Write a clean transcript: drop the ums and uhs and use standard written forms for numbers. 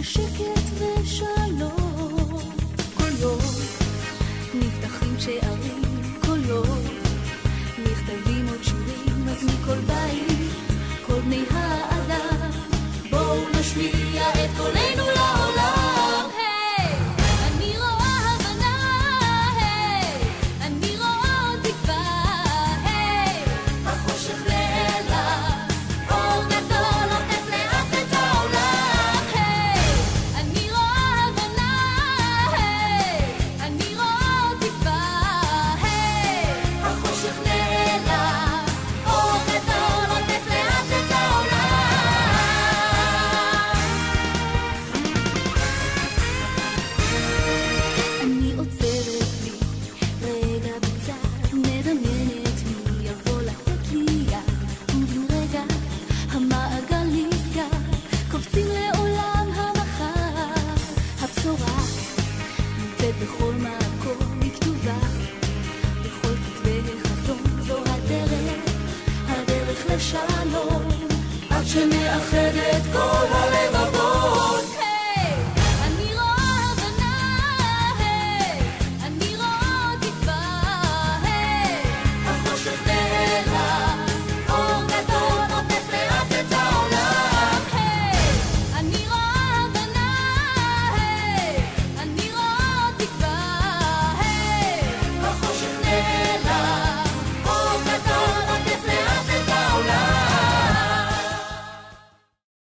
שקט ושלום. כל יום נפתחים שערים, כל יום נכתבים עוד שירים, אז מכל בית, כל בני האדם, בואו נשמיע את קולנו לעולם. היי, אני רואה הבנה, היי, אני רואה תקווה, היי, החושך נעלם, אור גדול עוטף לאט את העולם. היי, אני רואה הבנה, היי, אני רואה תקווה, היי, החושך נעלם, אור גדול עוטף לאט את העולם. אני עוצרת לי רגע בצד, מדמיינת מי יבוא לתת לי יד, ובן רגע המעגל נסגר, קופצים לעולם המחר. הבשורה נמצאת בכל מקום, היא כתובה בכל כתבי החזון, זו הדרך, הדרך לשלום, עד שנאחד את כל